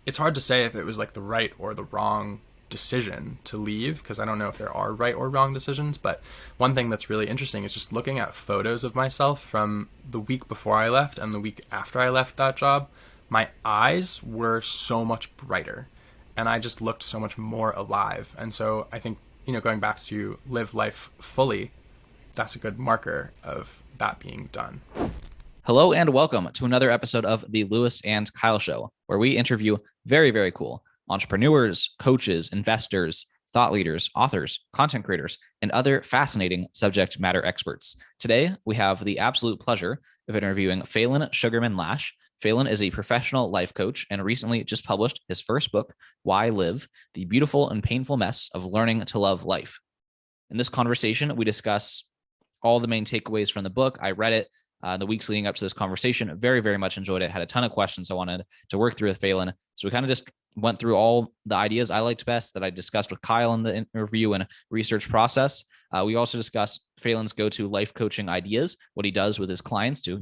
it's hard to say if it was like the right or the wrong decision to leave, because I don't know if there are right or wrong decisions. But one thing that's really interesting is just looking at photos of myself from the week before I left and the week after I left that job. My eyes were so much brighter and I just looked so much more alive. And so I think, going back to live life fully, that's a good marker of that being done. Hello and welcome to another episode of the Lewis and Kyle Show, where we interview very, very cool entrepreneurs, coaches, investors, thought leaders, authors, content creators, and other fascinating subject matter experts. Today, we have the absolute pleasure of interviewing Faolan Sugarman-Lash. Faolan is a professional life coach and recently just published his first book, Why Live? The Beautiful and Painful Mess of Learning to Love Life. In this conversation, we discuss all the main takeaways from the book. I read it the weeks leading up to this conversation. Very, very much enjoyed it. Had a ton of questions I wanted to work through with Faolan. So we kind of just went through all the ideas I liked best that I discussed with Kyle in the interview and research process. We also discussed Faolan's go-to life coaching ideas, what he does with his clients to,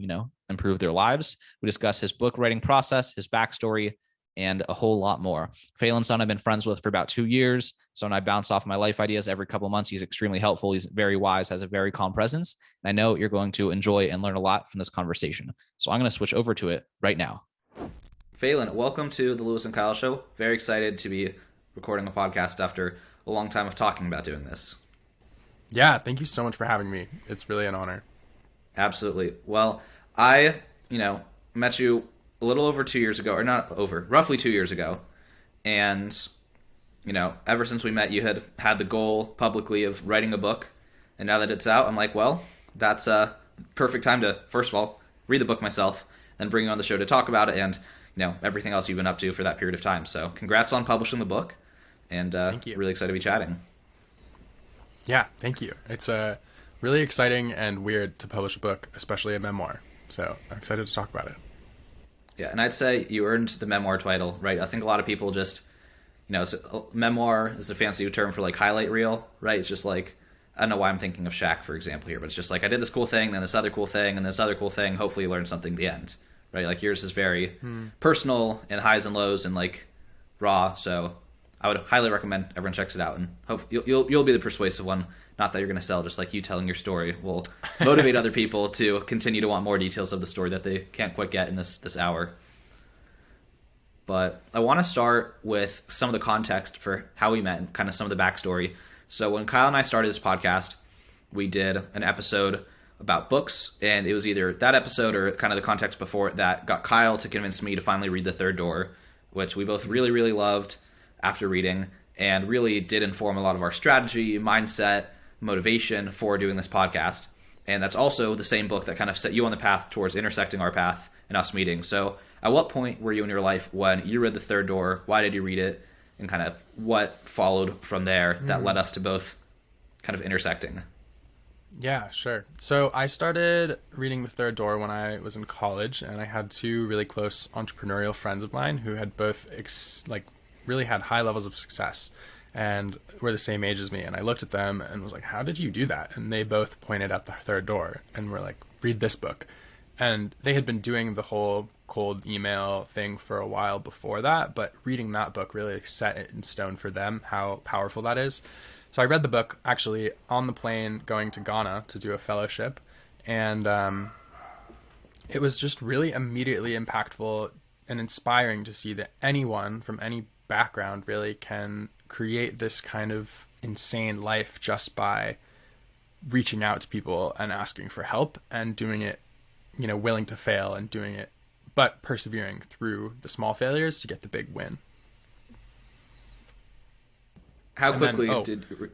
improve their lives. We discuss his book writing process, his backstory, and a whole lot more. Faolan's son I've been friends with for about 2 years. So when I bounce off my life ideas every couple of months, he's extremely helpful. He's very wise, has a very calm presence. And I know you're going to enjoy and learn a lot from this conversation. So I'm going to switch over to it right now. Faolan, welcome to the Lewis and Kyle Show. Very excited to be recording a podcast after a long time of talking about doing this. Yeah, thank you so much for having me. It's really an honor. Absolutely. Well, I, met you a little over 2 years ago, or not over, roughly 2 years ago. And, ever since we met, you had the goal publicly of writing a book. And now that it's out, I'm like, well, that's a perfect time to, first of all, read the book myself and bring you on the show to talk about it and, everything else you've been up to for that period of time. So congrats on publishing the book. And thank you. Really excited to be chatting. Yeah, thank you. It's really exciting and weird to publish a book, especially a memoir. So I'm excited to talk about it. Yeah, and I'd say you earned the memoir title, right? I think a lot of people just, memoir is a fancy term for like highlight reel, right? It's just like, I don't know why I'm thinking of Shaq, for example, here, but it's just like I did this cool thing, then this other cool thing, and this other cool thing. Hopefully you learn something at the end, right? Like yours is very personal and highs and lows and like raw. So I would highly recommend everyone checks it out, and hopefully you'll be the persuasive one. Not that you're going to sell, just like you telling your story will motivate other people to continue to want more details of the story that they can't quite get in this hour. But I want to start with some of the context for how we met and kind of some of the backstory. So when Kyle and I started this podcast, we did an episode about books, and it was either that episode or kind of the context before it that got Kyle to convince me to finally read The Third Door, which we both really, really loved after reading and really did inform a lot of our strategy, mindset, motivation for doing this podcast. And that's also the same book that kind of set you on the path towards intersecting our path and us meeting. So at what point were you in your life when you read The Third Door? Why did you read it? And kind of what followed from there that led us to both kind of intersecting? Yeah, sure. So I started reading The Third Door when I was in college, and I had two really close entrepreneurial friends of mine who had both really had high levels of success and were the same age as me. And I looked at them and was like, how did you do that? And they both pointed at The Third Door and were like, read this book. And they had been doing the whole cold email thing for a while before that, but reading that book really set it in stone for them how powerful that is. So I read the book actually on the plane going to Ghana to do a fellowship. And it was just really immediately impactful and inspiring to see that anyone from any background really can create this kind of insane life just by reaching out to people and asking for help and doing it, willing to fail and doing it, but persevering through the small failures to get the big win. How quickly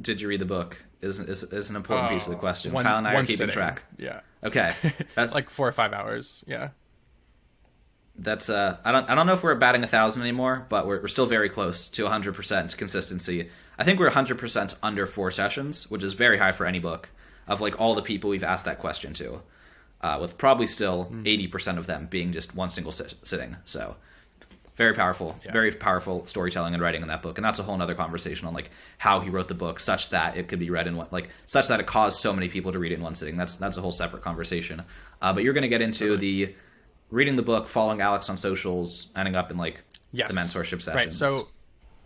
did you read the book is an important piece of the question. Kyle and I are keeping track. Yeah. Okay. That's like 4 or 5 hours. Yeah. That's I don't know if we're batting 1,000 anymore, but we're still very close to 100% consistency. I think we're 100% under 4 sessions, which is very high for any book, of like all the people we've asked that question to, with probably still 80% of them being just one single sitting. So very powerful, very powerful storytelling and writing in that book. And that's a whole nother conversation on like how he wrote the book such that it could be read in one, like such that it caused so many people to read it in one sitting. That's a whole separate conversation. But you're going to get into the reading the book, following Alex on socials, ending up in like the Yes. mentorship Right. sessions. So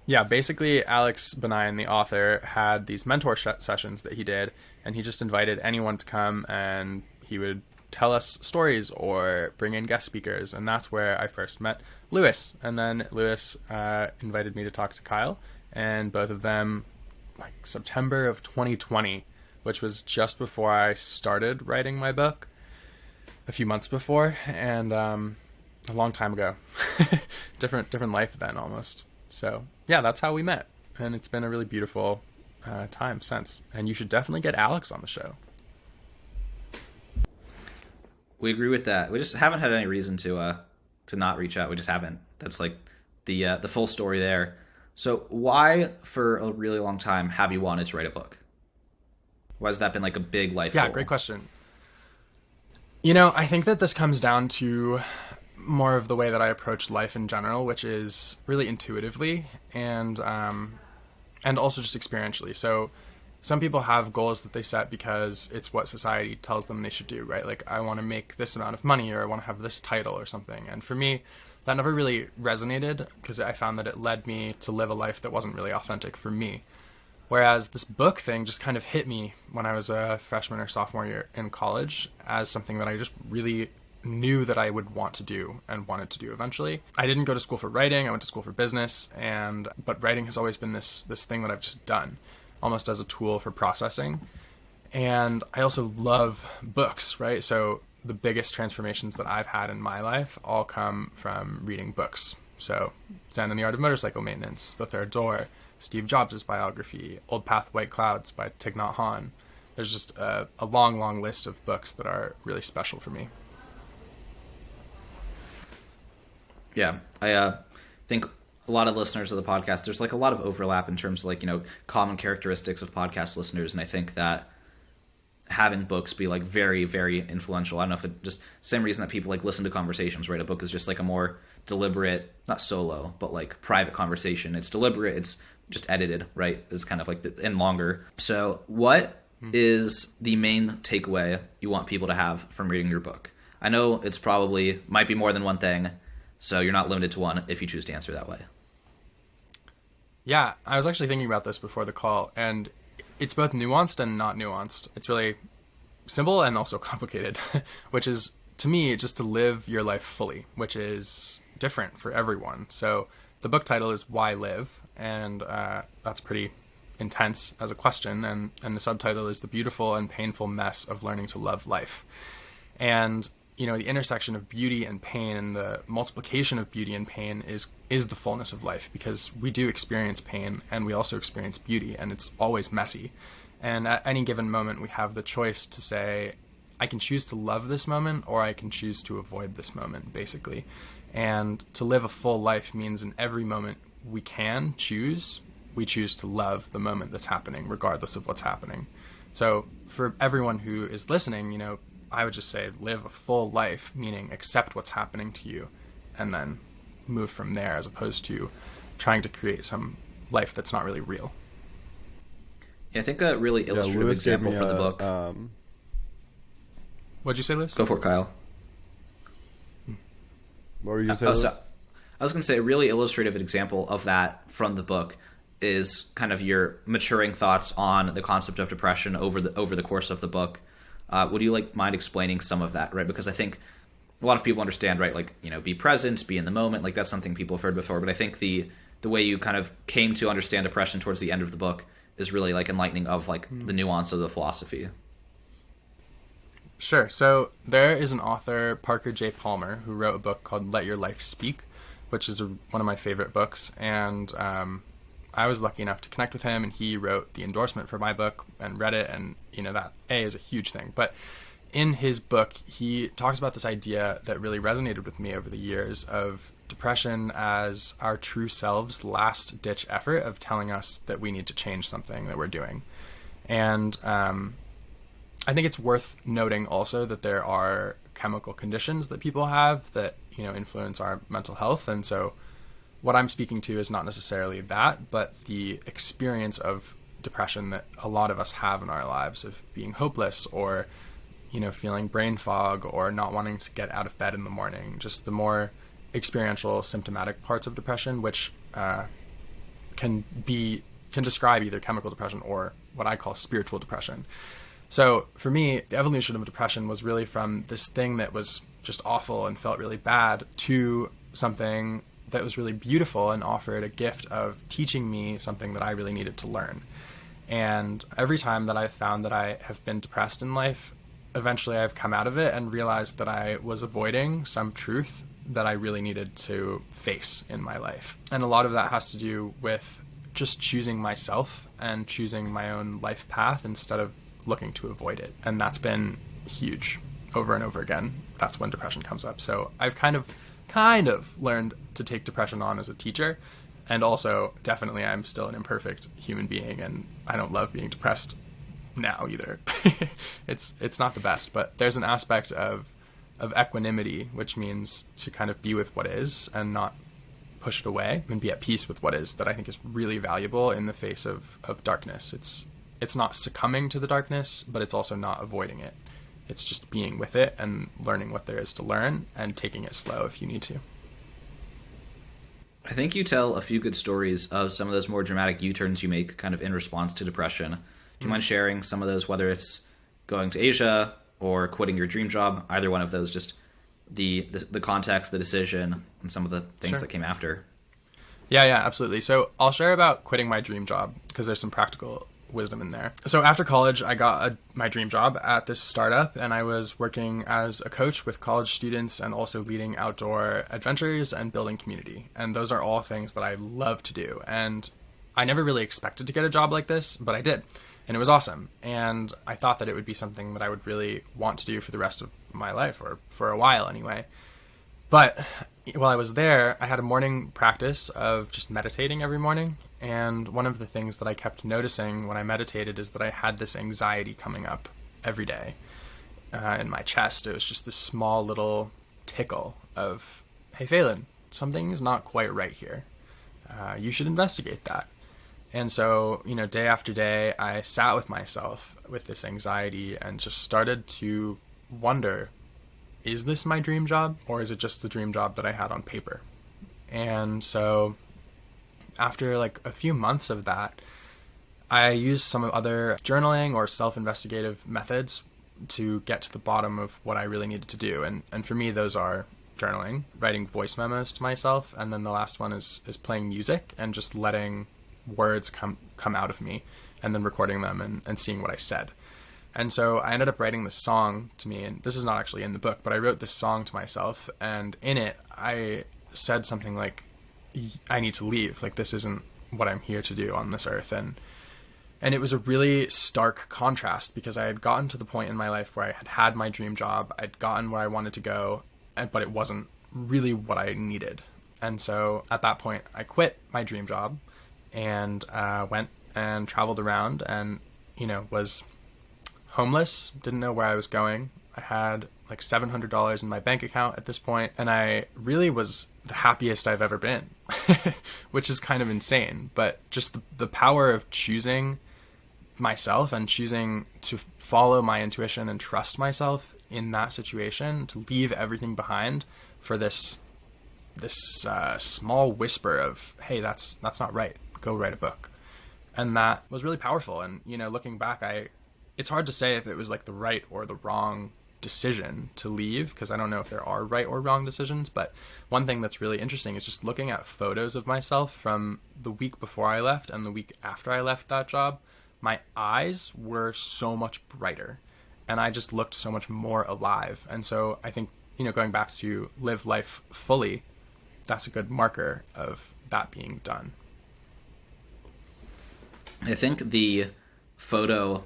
yeah, basically Alex Benign, the author, had these sessions that he did, and he just invited anyone to come, and he would tell us stories or bring in guest speakers, and that's where I first met Lewis. And then Lewis invited me to talk to Kyle, and both of them, like September of 2020, which was just before I started writing my book, a few months before, and a long time ago. Different life then almost. So yeah, that's how we met, and it's been a really beautiful time since. And you should definitely get Alex on the show. We agree with that. We just haven't had any reason to not reach out. We just haven't. That's like the full story there. So why, for a really long time, have you wanted to write a book? Why has that been like a big life Yeah, goal? great question. You know, I think that this comes down to more of the way that I approach life in general, which is really intuitively and also just experientially. So some people have goals that they set because it's what society tells them they should do, right? Like, I want to make this amount of money, or I want to have this title or something. And for me, that never really resonated because I found that it led me to live a life that wasn't really authentic for me. Whereas this book thing just kind of hit me when I was a freshman or sophomore year in college as something that I just really knew that I would want to do and wanted to do eventually. I didn't go to school for writing. I went to school for business, but writing has always been this thing that I've just done almost as a tool for processing. And I also love books, right? So the biggest transformations that I've had in my life all come from reading books. So Zen and the Art of Motorcycle Maintenance, The Third Door, Steve Jobs' biography, Old Path, White Clouds by Thich Nhat Hanh. There's just a long list of books that are really special for me. Yeah, I think a lot of listeners of the podcast, there's like a lot of overlap in terms of like, common characteristics of podcast listeners. And I think that having books be like very, very influential. I don't know if it just same reason that people like listen to conversations, right? A book is just like a more deliberate, not solo, but like private conversation. It's deliberate. It's just edited, right? It's kind of like and longer. So what is the main takeaway you want people to have from reading your book? I know it's probably might be more than one thing, so you're not limited to one if you choose to answer that way. Yeah, I was actually thinking about this before the call, and it's both nuanced and not nuanced. It's really simple and also complicated, which is, to me, just to live your life fully, which is different for everyone. So the book title is Why Live, and that's pretty intense as a question, and the subtitle is The Beautiful and Painful Mess of Learning to Love Life. And the intersection of beauty and pain and the multiplication of beauty and pain is the fullness of life, because we do experience pain and we also experience beauty, and it's always messy. And at any given moment, we have the choice to say, I can choose to love this moment, or I can choose to avoid this moment, basically. And to live a full life means in every moment we choose to love the moment that's happening, regardless of what's happening. So for everyone who is listening, I would just say live a full life, meaning accept what's happening to you and then move from there, as opposed to trying to create some life that's not really real. Yeah, I think a really illustrative example for the book. What'd you say, Liz? Go for it, Kyle. What were you going to say, Liz? I was going to say a really illustrative example of that from the book is kind of your maturing thoughts on the concept of depression over the course of the book. Would you mind explaining some of that, right? Because I think a lot of people understand, right? Like, be present, be in the moment. Like, that's something people have heard before. But I think the way you kind of came to understand depression towards the end of the book is really like enlightening of like the nuance of the philosophy. Sure. So there is an author, Parker J. Palmer, who wrote a book called Let Your Life Speak, which is one of my favorite books. And I was lucky enough to connect with him, and he wrote the endorsement for my book and read it. And, that is a huge thing. But in his book, he talks about this idea that really resonated with me over the years of depression as our true selves' last-ditch effort of telling us that we need to change something that we're doing. And I think it's worth noting also that there are chemical conditions that people have that, influence our mental health. And so what I'm speaking to is not necessarily that, but the experience of depression that a lot of us have in our lives, of being hopeless or, feeling brain fog or not wanting to get out of bed in the morning. Just the more experiential symptomatic parts of depression, which can describe either chemical depression or what I call spiritual depression. So for me, the evolution of depression was really from this thing that was just awful and felt really bad to something that was really beautiful and offered a gift of teaching me something that I really needed to learn. And every time that I've found that I have been depressed in life, eventually I've come out of it and realized that I was avoiding some truth that I really needed to face in my life. And a lot of that has to do with just choosing myself and choosing my own life path instead of looking to avoid it. And that's been huge over and over again. That's when depression comes up. So I've kind of learned to take depression on as a teacher. And also, definitely, I'm still an imperfect human being, and I don't love being depressed now either. It's not the best, but there's an aspect of equanimity, which means to kind of be with what is and not push it away and be at peace with what is, that I think is really valuable in the face of darkness. It's not succumbing to the darkness, but it's also not avoiding it. It's just being with it and learning what there is to learn and taking it slow if you need to. I think you tell a few good stories of some of those more dramatic U-turns you make kind of in response to depression. Do you mind sharing some of those, whether it's going to Asia or quitting your dream job, either one of those, just the context, the decision, and some of the things that came after? Yeah, absolutely. So I'll share about quitting my dream job because there's some practical wisdom in there. So after college, I got my dream job at this startup, and I was working as a coach with college students and also leading outdoor adventures and building community. And those are all things that I love to do. And I never really expected to get a job like this, but I did. And it was awesome. And I thought that it would be something that I would really want to do for the rest of my life, or for a while anyway. But while I was there, I had a morning practice of just meditating every morning. And one of the things that I kept noticing when I meditated is that I had this anxiety coming up every day in my chest. It was just this small little tickle of, hey, Faolan, something is not quite right here. You should investigate that. And so, day after day, I sat with myself with this anxiety and just started to wonder, is this my dream job, or is it just the dream job that I had on paper? And so after like a few months of that, I used some other journaling or self-investigative methods to get to the bottom of what I really needed to do. And for me, those are journaling, writing voice memos to myself, and then the last one is playing music and just letting words come out of me and then recording them and seeing what I said. And so I ended up writing this song to me, and this is not actually in the book, but I wrote this song to myself, and in it I said something like, I need to leave. Like, this isn't what I'm here to do on this earth. And it was a really stark contrast because I had gotten to the point in my life where I had my dream job. I'd gotten where I wanted to go, but it wasn't really what I needed. And so at that point, I quit my dream job and went and traveled around and, was homeless, didn't know where I was going. I had like $700 in my bank account at this point, and I really was the happiest I've ever been, which is kind of insane. But just the power of choosing myself and choosing to follow my intuition and trust myself in that situation, to leave everything behind for this small whisper of, hey, that's not right. Go write a book. And that was really powerful. And, looking back, it's hard to say if it was like the right or the wrong decision to leave, because I don't know if there are right or wrong decisions. But one thing that's really interesting is just looking at photos of myself from the week before I left and the week after I left that job. My eyes were so much brighter and I just looked so much more alive. And so I think, going back to live life fully, that's a good marker of that being done. I think the photo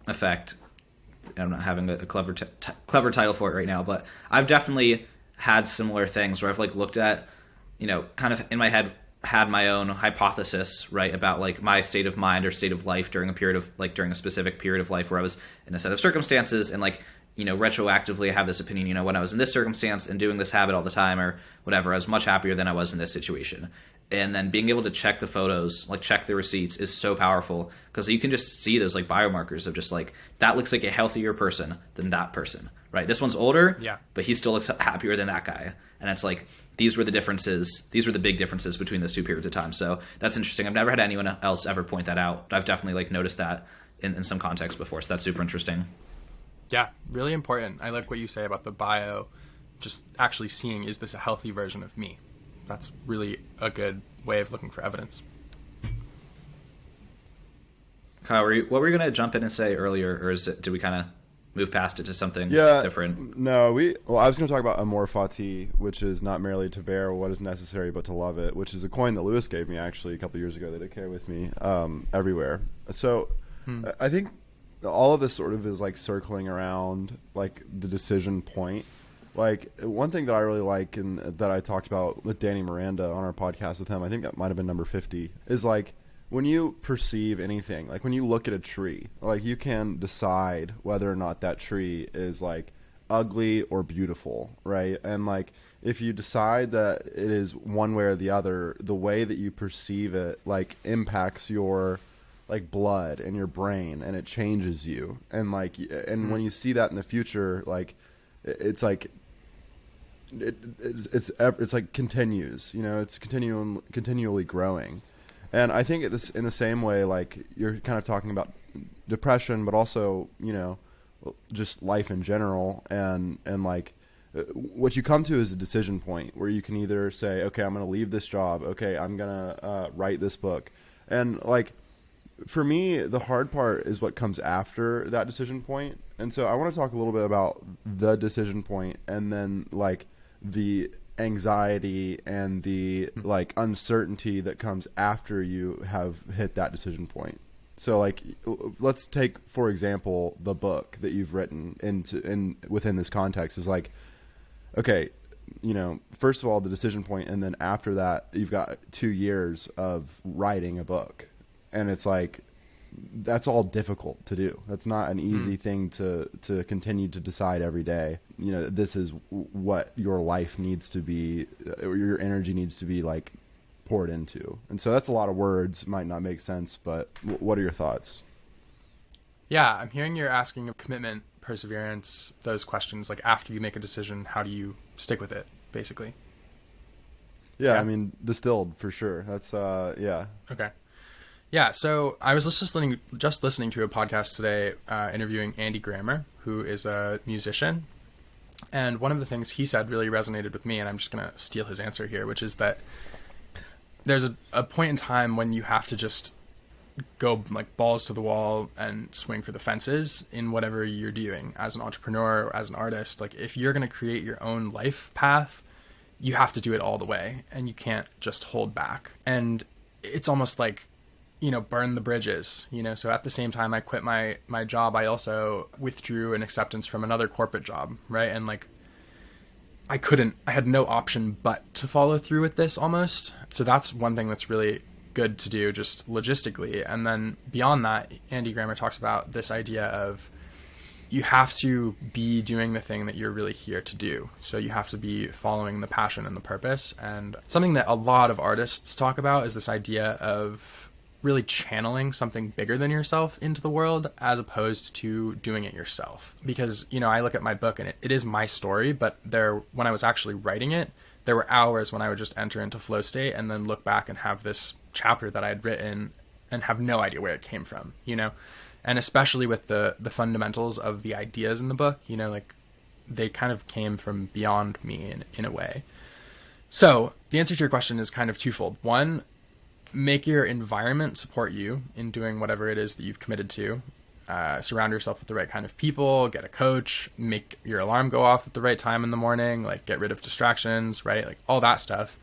effect, I'm not having a clever title for it right now, but I've definitely had similar things where I've like looked at, kind of in my head, had my own hypothesis, right, about like my state of mind or state of life during a specific period of life where I was in a set of circumstances, and like, retroactively I have this opinion, when I was in this circumstance and doing this habit all the time or whatever, I was much happier than I was in this situation. And then being able to check the photos, like check the receipts, is so powerful because you can just see those like biomarkers of just like, that looks like a healthier person than that person, right? This one's older, yeah, but he still looks happier than that guy. And it's like, these were the differences. These were the big differences between those two periods of time. So that's interesting. I've never had anyone else ever point that out. I've definitely like noticed that in some context before. So that's super interesting. Yeah, really important. I like what you say about the bio, just actually seeing, is this a healthy version of me? That's really a good way of looking for evidence. Kyle, what were you going to jump in and say earlier, or did we kind of move past it to something different? No, I was going to talk about amor fati, which is not merely to bear what is necessary, but to love it, which is a coin that Lewis gave me actually a couple years ago that I carry with me everywhere. So I think all of this sort of is like circling around like the decision point. Like one thing that I really like and that I talked about with Danny Miranda on our podcast with him, I think that might have been number 50, is like, when you perceive anything, like when you look at a tree, like you can decide whether or not that tree is like ugly or beautiful, right? And like if you decide that it is one way or the other, the way that you perceive it like impacts your like blood and your brain, and it changes you. And like and when you see that in the future, like it's like it's like continues, you know, it's continually growing. And I think it's in the same way, like you're kind of talking about depression, but also, you know, just life in general. And like what you come to is a decision point where you can either say, okay, I'm going to leave this job. Okay, I'm going to write this book. And like for me, the hard part is what comes after that decision point. And so I want to talk a little bit about the decision point and then like the anxiety and the like uncertainty that comes after you have hit that decision point. So like let's take for example the book that you've written within this context is like, okay, you know, first of all the decision point, and then after that you've got 2 years of writing a book, and it's like that's all difficult to do. That's not an easy thing to continue to decide every day. You know, this is what your life needs to be, or your energy needs to be like poured into. And so that's a lot of words, might not make sense, but what are your thoughts? Yeah, I'm hearing you're asking of commitment, perseverance, those questions. Like after you make a decision, how do you stick with it, basically? Yeah. I mean, distilled for sure. That's yeah. Okay. Yeah, so I was just listening to a podcast today interviewing Andy Grammer, who is a musician. And one of the things he said really resonated with me, and I'm just going to steal his answer here, which is that there's a point in time when you have to just go like balls to the wall and swing for the fences in whatever you're doing as an entrepreneur or as an artist. Like if you're going to create your own life path, you have to do it all the way, and you can't just hold back. And it's almost like, you know, burn the bridges, you know. So at the same time I quit my job, I also withdrew an acceptance from another corporate job, right? And like I had no option but to follow through with this almost. So that's one thing that's really good to do just logistically. And then beyond that, Andy Grammer talks about this idea of you have to be doing the thing that you're really here to do. So you have to be following the passion and the purpose. And something that a lot of artists talk about is this idea of really channeling something bigger than yourself into the world as opposed to doing it yourself. Because, you know, I look at my book and it is my story, but when I was actually writing it, there were hours when I would just enter into flow state and then look back and have this chapter that I'd written and have no idea where it came from, you know? And especially with the fundamentals of the ideas in the book, you know, like they kind of came from beyond me in a way. So the answer to your question is kind of twofold. One, make your environment support you in doing whatever it is that you've committed to. Surround yourself with the right kind of people, get a coach, make your alarm go off at the right time in the morning, like get rid of distractions, right? Like all that stuff.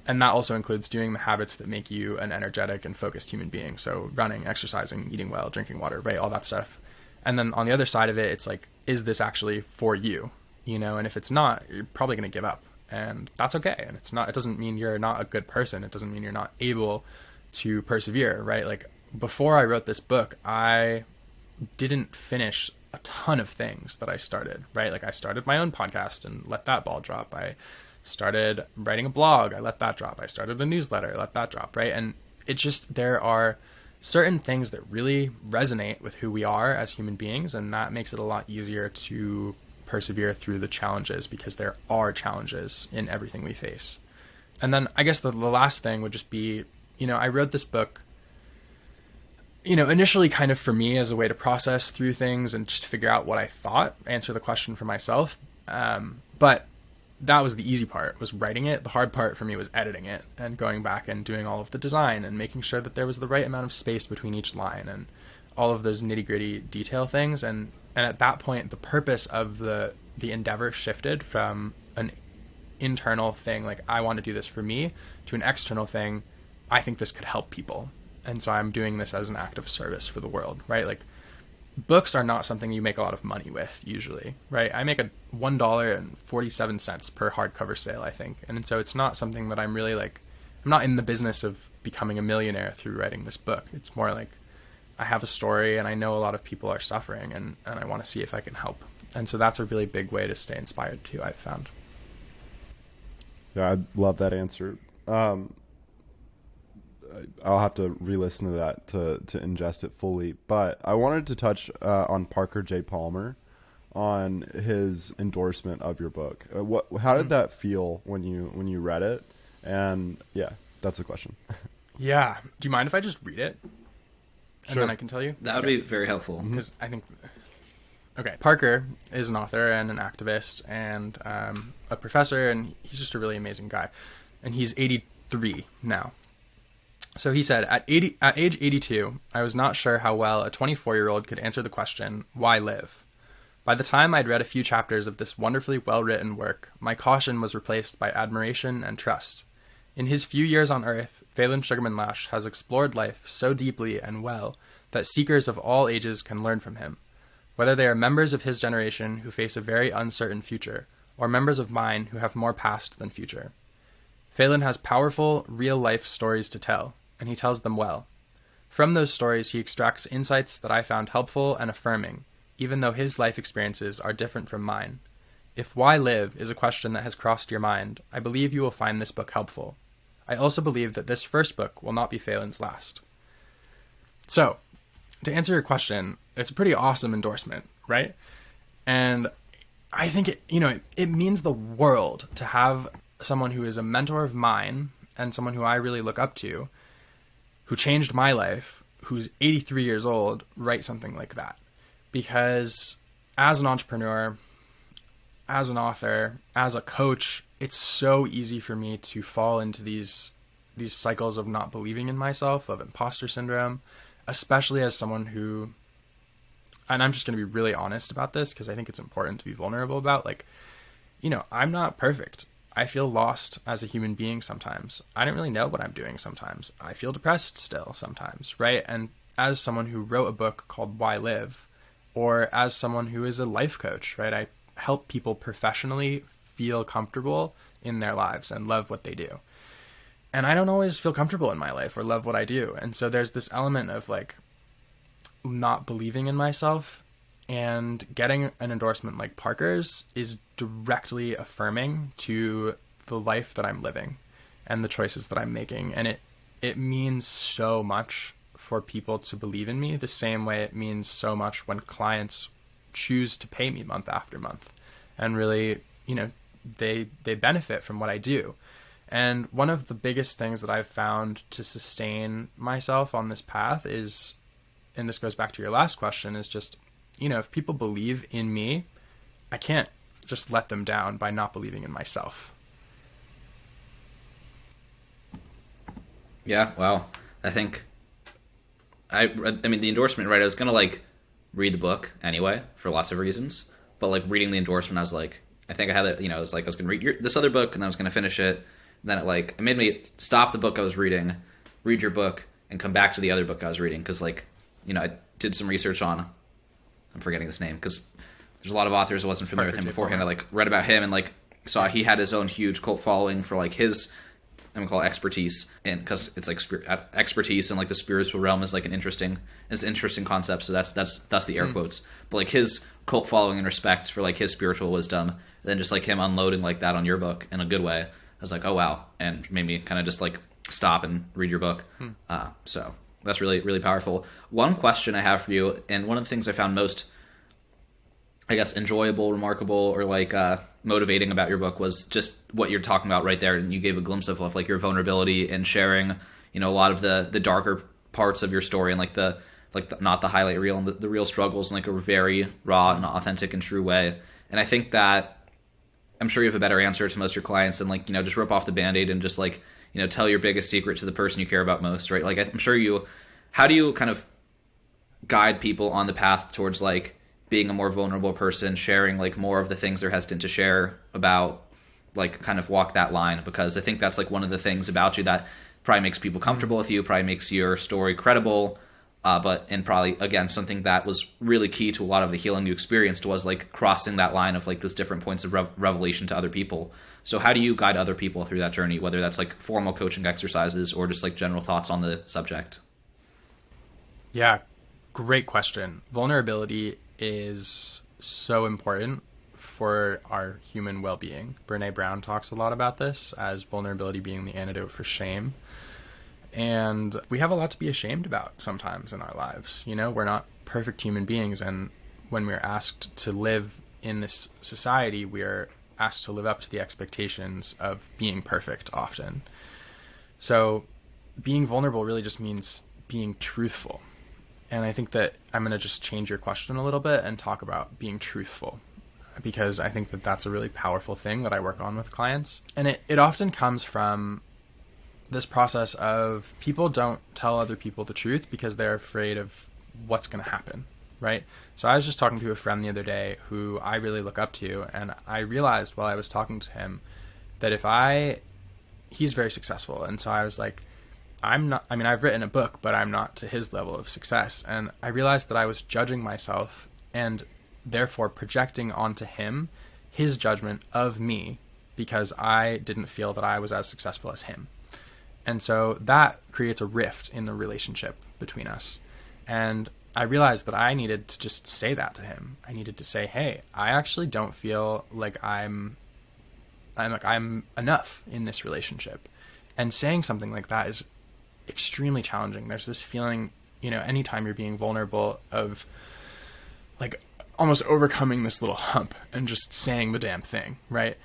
And that also includes doing the habits that make you an energetic and focused human being. So running, exercising, eating well, drinking water, right? All that stuff. And then on the other side of it, it's like, is this actually for you? You know, and if it's not, you're probably going to give up. And that's okay. And it doesn't mean you're not a good person. It doesn't mean you're not able to persevere, right? Like before I wrote this book, I didn't finish a ton of things that I started, right? Like I started my own podcast and let that ball drop. I started writing a blog, I let that drop. I started a newsletter, I let that drop, right? And it just, there are certain things that really resonate with who we are as human beings, and that makes it a lot easier to persevere through the challenges, because there are challenges in everything we face. And then I guess the last thing would just be, I wrote this book, initially kind of for me as a way to process through things and just figure out what I thought, answer the question for myself. But that was the easy part, was writing it. The hard part for me was editing it and going back and doing all of the design and making sure that there was the right amount of space between each line and all of those nitty gritty detail things. And at that point, the purpose of the endeavor shifted from an internal thing, like I want to do this for me, to an external thing. I think this could help people. And so I'm doing this as an act of service for the world, right? Like, books are not something you make a lot of money with usually, right? I make $1.47 per hardcover sale, I think. And so it's not something that I'm really like, I'm not in the business of becoming a millionaire through writing this book. It's more like I have a story and I know a lot of people are suffering, and I want to see if I can help. And so that's a really big way to stay inspired too, I've found. Yeah, I love that answer. I'll have to re-listen to that to ingest it fully. But I wanted to touch on Parker J. Palmer, on his endorsement of your book. How did that feel when you read it? And yeah, that's the question. Yeah. Do you mind if I just read it? And Sure. then I can tell you? That would be very helpful. Because I think... Okay. Parker is an author and an activist and a professor, and he's just a really amazing guy. And he's 83 now. So he said, at age 82, I was not sure how well a 24-year-old could answer the question, why live? By the time I'd read a few chapters of this wonderfully well-written work, my caution was replaced by admiration and trust. In his few years on Earth, Faolan Sugarman-Lash has explored life so deeply and well that seekers of all ages can learn from him. Whether they are members of his generation who face a very uncertain future, or members of mine who have more past than future. Faolan has powerful, real-life stories to tell, and he tells them well. From those stories, he extracts insights that I found helpful and affirming, even though his life experiences are different from mine. If why live is a question that has crossed your mind, I believe you will find this book helpful. I also believe that this first book will not be Faolan's last. So, to answer your question, it's a pretty awesome endorsement, right? And I think it means the world to have someone who is a mentor of mine and someone who I really look up to, who changed my life, who's 83 years old, write something like that. Because as an entrepreneur, as an author, as a coach, it's so easy for me to fall into these cycles of not believing in myself, of imposter syndrome, especially as someone who, and I'm just going to be really honest about this because I think it's important to be vulnerable about, I'm not perfect. I feel lost as a human being sometimes. I don't really know what I'm doing sometimes. I feel depressed still sometimes, right? And as someone who wrote a book called Why Live, or as someone who is a life coach, right? I help people professionally feel comfortable in their lives and love what they do. And I don't always feel comfortable in my life or love what I do. And so there's this element of not believing in myself, and getting an endorsement like Parker's is directly affirming to the life that I'm living and the choices that I'm making. And it means so much for people to believe in me, the same way it means so much when clients choose to pay me month after month and really, they benefit from what I do. And one of the biggest things that I've found to sustain myself on this path is, and this goes back to your last question, is just, if people believe in me, I can't just let them down by not believing in myself. Yeah, wow. I think the endorsement, right? I was going to read the book anyway for lots of reasons, but reading the endorsement, I was I think I had it, I was going to read this other book and then I was going to finish it. And then it made me stop the book I was reading, read your book, and come back to the other book I was reading. Cause I did some research on, I'm forgetting this name, because there's a lot of authors I wasn't familiar with him beforehand. I read about him and saw he had his own huge cult following for his, I'm gonna call it expertise, and because it's expertise and the spiritual realm is an interesting concept. So that's the air quotes, but his cult following and respect for his spiritual wisdom, and then just him unloading that on your book in a good way. I was oh wow, and made me kind of just stop and read your book. So that's really, really powerful. One question I have for you, and one of the things I found most I guess, enjoyable, remarkable, or like motivating about your book was just what you're talking about right there, and you gave a glimpse of like your vulnerability and sharing, a lot of the darker parts of your story, and not the highlight reel, and the real struggles in like a very raw and authentic and true way. And I think that I'm sure you have a better answer to most of your clients than like, just rip off the Band-Aid and just like, tell your biggest secret to the person you care about most, right? Like I'm sure how do you kind of guide people on the path towards like being a more vulnerable person, sharing like more of the things they're hesitant to share about, like kind of walk that line? Because I think that's like one of the things about you that probably makes people comfortable with you, probably makes your story credible. And probably, again, something that was really key to a lot of the healing you experienced was like crossing that line of like those different points of revelation to other people. So how do you guide other people through that journey, whether that's like formal coaching exercises or just like general thoughts on the subject? Yeah, great question. Vulnerability is so important for our human well-being. Brene Brown talks a lot about this as vulnerability being the antidote for shame. And we have a lot to be ashamed about sometimes in our lives. We're not perfect human beings. And when we're asked to live in this society, we're asked to live up to the expectations of being perfect often. So being vulnerable really just means being truthful. And I think that I'm going to just change your question a little bit and talk about being truthful, because I think that that's a really powerful thing that I work on with clients. And it often comes from this process of people don't tell other people the truth because they're afraid of what's going to happen, right? So I was just talking to a friend the other day who I really look up to, and I realized while I was talking to him that he's very successful. And so I was like, I've written a book, but I'm not to his level of success. And I realized that I was judging myself and therefore projecting onto him his judgment of me because I didn't feel that I was as successful as him. And so that creates a rift in the relationship between us. And I realized that I needed to just say that to him. I needed to say, hey, I actually don't feel like I'm enough in this relationship. And saying something like that is extremely challenging. There's this feeling, anytime you're being vulnerable, of like almost overcoming this little hump and just saying the damn thing, right?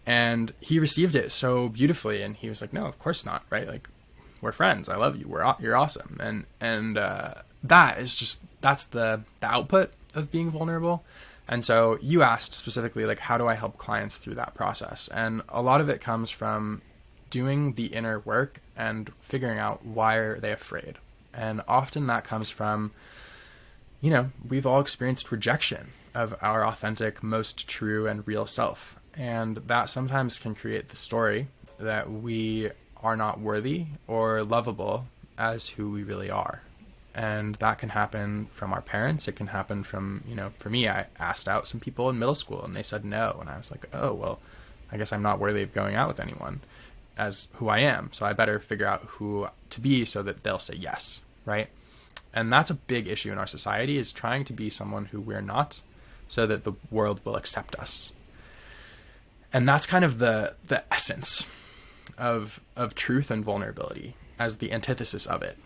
And he received it so beautifully, and he was like, no, of course not, right? Like, we're friends. I love you. You're awesome. And that's the output of being vulnerable. And so you asked specifically, like, how do I help clients through that process? And a lot of it comes from doing the inner work and figuring out why are they afraid. And often that comes from, we've all experienced rejection of our authentic, most true and real self. And that sometimes can create the story that we are not worthy or lovable as who we really are. And that can happen from our parents. It can happen from, for me, I asked out some people in middle school and they said no. And I was like, oh, well, I guess I'm not worthy of going out with anyone as who I am. So I better figure out who to be so that they'll say yes, right? And that's a big issue in our society, is trying to be someone who we're not so that the world will accept us. And that's kind of the essence of truth and vulnerability, as the antithesis of it,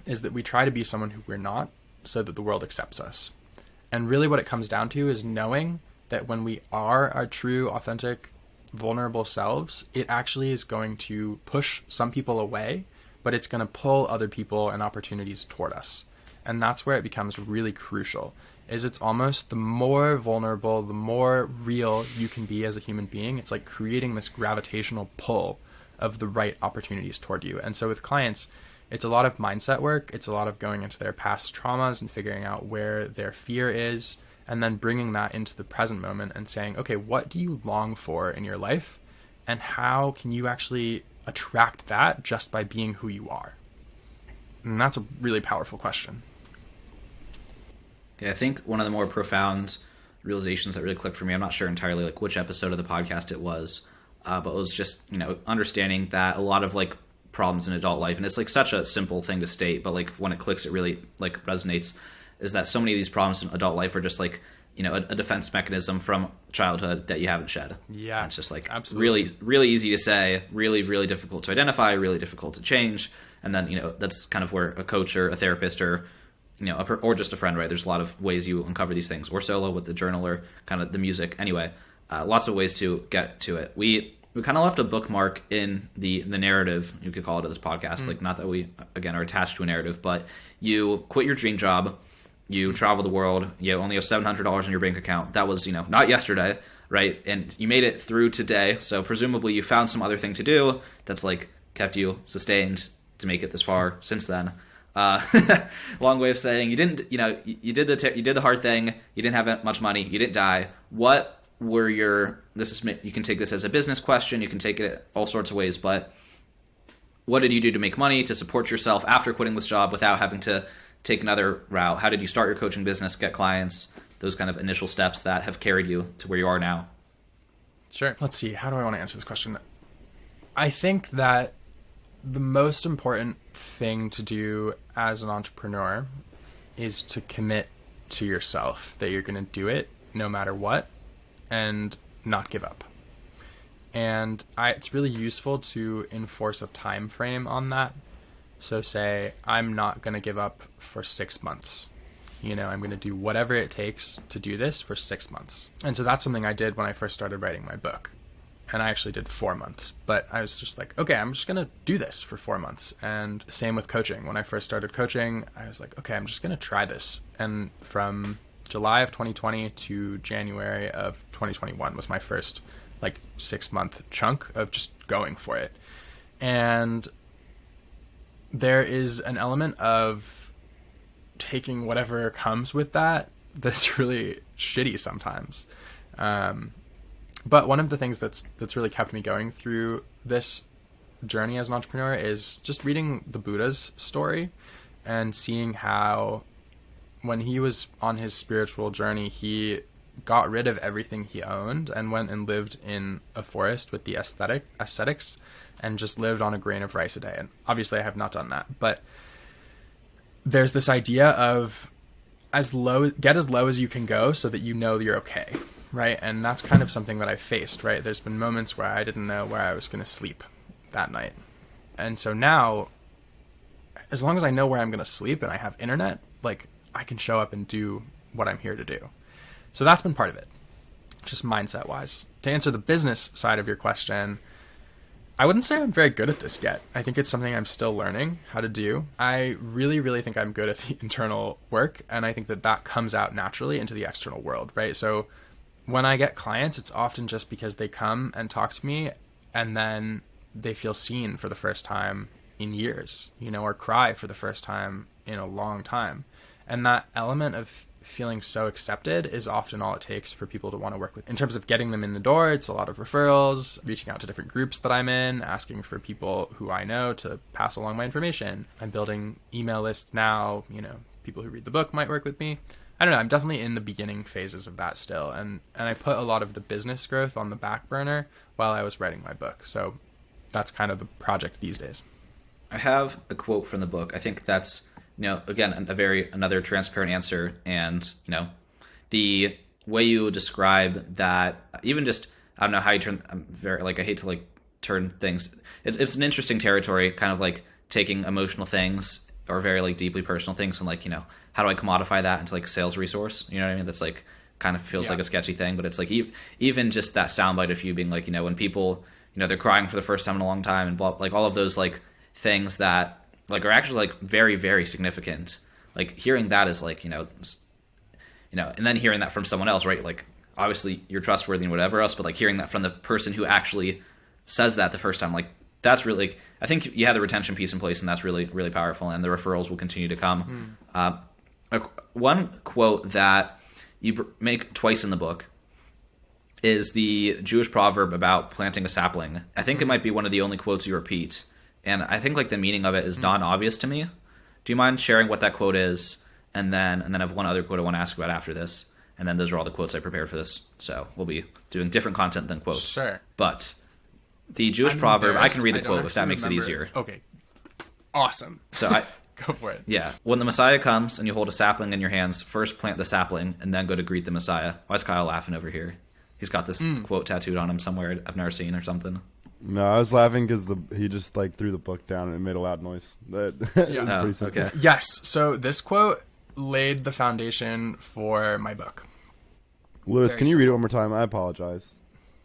is that we try to be someone who we're not so that the world accepts us. And really what it comes down to is knowing that when we are our true, authentic, vulnerable selves, it actually is going to push some people away, but it's going to pull other people and opportunities toward us. And that's where it becomes really crucial, is it's almost the more vulnerable, the more real you can be as a human being. It's like creating this gravitational pull of the right opportunities toward you. And so with clients, it's a lot of mindset work. It's a lot of going into their past traumas and figuring out where their fear is, and then bringing that into the present moment and saying, okay, what do you long for in your life? And how can you actually attract that just by being who you are? And that's a really powerful question. Yeah, I think one of the more profound realizations that really clicked for me, I'm not sure entirely like which episode of the podcast it was, but it was just, understanding that a lot of like problems in adult life, and it's like such a simple thing to state, but like when it clicks, it really like resonates, is that so many of these problems in adult life are just like, a defense mechanism from childhood that you haven't shed. Yeah. And it's just like absolutely. really, really easy to say, really, really difficult to identify, really difficult to change. And then, that's kind of where a coach or a therapist or or just a friend, right? There's a lot of ways you uncover these things, or solo with the journal or kind of the music. Anyway, lots of ways to get to it. We kind of left a bookmark in the narrative, you could call it, of this podcast. Like, not that we, again, are attached to a narrative, but you quit your dream job, you travel the world, you only have $700 in your bank account. That was, not yesterday, right? And you made it through today, so presumably you found some other thing to do that's, like, kept you sustained to make it this far since then. Long way of saying you didn't, you did the hard thing. You didn't have much money. You didn't die. What were you can take this as a business question. You can take it all sorts of ways, but what did you do to make money, to support yourself after quitting this job without having to take another route? How did you start your coaching business, get clients, those kind of initial steps that have carried you to where you are now? Sure. Let's see. How do I want to answer this question? I think that the most important thing to do as an entrepreneur is to commit to yourself that you're going to do it no matter what and not give up. And it's really useful to enforce a time frame on that. So say, I'm not going to give up for 6 months. I'm going to do whatever it takes to do this for 6 months. And so that's something I did when I first started writing my book. And I actually did 4 months, but I was just like, okay, I'm just going to do this for 4 months. And same with coaching. When I first started coaching, I was like, okay, I'm just going to try this. And from July of 2020 to January of 2021 was my first 6-month chunk of just going for it. And there is an element of taking whatever comes with that that's really shitty sometimes. But one of the things that's really kept me going through this journey as an entrepreneur is just reading the Buddha's story and seeing how when he was on his spiritual journey, he got rid of everything he owned and went and lived in a forest with the ascetics and just lived on a grain of rice a day. And obviously I have not done that, but there's this idea of get as low as you can go so that you're okay. Right. And that's kind of something that I faced, right? There's been moments where I didn't know where I was going to sleep that night. And so now, as long as I know where I'm going to sleep and I have internet, I can show up and do what I'm here to do. So that's been part of it, just mindset wise. To answer the business side of your question, I wouldn't say I'm very good at this yet. I think it's something I'm still learning how to do. I really, really think I'm good at the internal work. And I think that comes out naturally into the external world, right? So when I get clients, it's often just because they come and talk to me and then they feel seen for the first time in years, or cry for the first time in a long time. And that element of feeling so accepted is often all it takes for people to want to work with. In terms of getting them in the door, it's a lot of referrals, reaching out to different groups that I'm in, asking for people who I know to pass along my information. I'm building email lists now, people who read the book might work with me. I don't know. I'm definitely in the beginning phases of that still. And I put a lot of the business growth on the back burner while I was writing my book. So that's kind of the project these days. I have a quote from the book. I think that's, again, another transparent answer. And, the way you describe that, even just, I don't know how you turn, I hate to turn things. It's an interesting territory, kind of taking emotional things or very deeply personal things and how do I commodify that into a sales resource? You know what I mean? That's kind of feels like a sketchy thing, but it's even just that soundbite of you being when people, they're crying for the first time in a long time and blah, all of those things that are actually very, very significant. Hearing that is and then hearing that from someone else, right? Obviously you're trustworthy and whatever else, but hearing that from the person who actually says that the first time, that's really, I think you have the retention piece in place and that's really, really powerful. And the referrals will continue to come. One quote that you make twice in the book is the Jewish proverb about planting a sapling. I think it might be one of the only quotes you repeat. And I think the meaning of it is non-obvious to me. Do you mind sharing what that quote is? And then I have one other quote I want to ask about after this. And then those are all the quotes I prepared for this. So we'll be doing different content than quotes. Sure. But the Jewish proverb, I can read the quote if that makes it easier. Okay. Awesome. So Go for it. Yeah. When the Messiah comes and you hold a sapling in your hands, first plant the sapling and then go to greet the Messiah. Why is Kyle laughing over here? He's got this quote tattooed on him somewhere I've never seen or something. No, I was laughing because he just threw the book down and it made a loud noise. That was pretty simple. Okay. Yes. So this quote laid the foundation for my book. Lewis, Very can you read it simple. one more time? I apologize.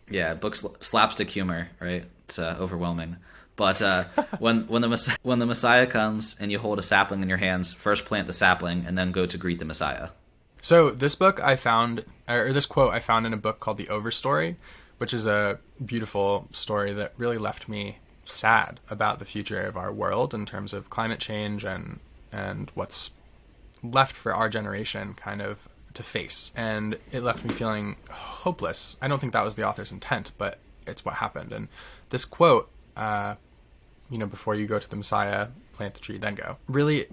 Yeah, book slapstick humor, right? It's overwhelming. But when the Messiah comes and you hold a sapling in your hands, first plant the sapling and then go to greet the Messiah. So this book I found, or this quote I found in a book called The Overstory, which is a beautiful story that really left me sad about the future of our world in terms of climate change and what's left for our generation kind of to face. And it left me feeling hopeless. I don't think that was the author's intent, but it's what happened. And this quote, before you go to the Messiah, plant the tree, then go, really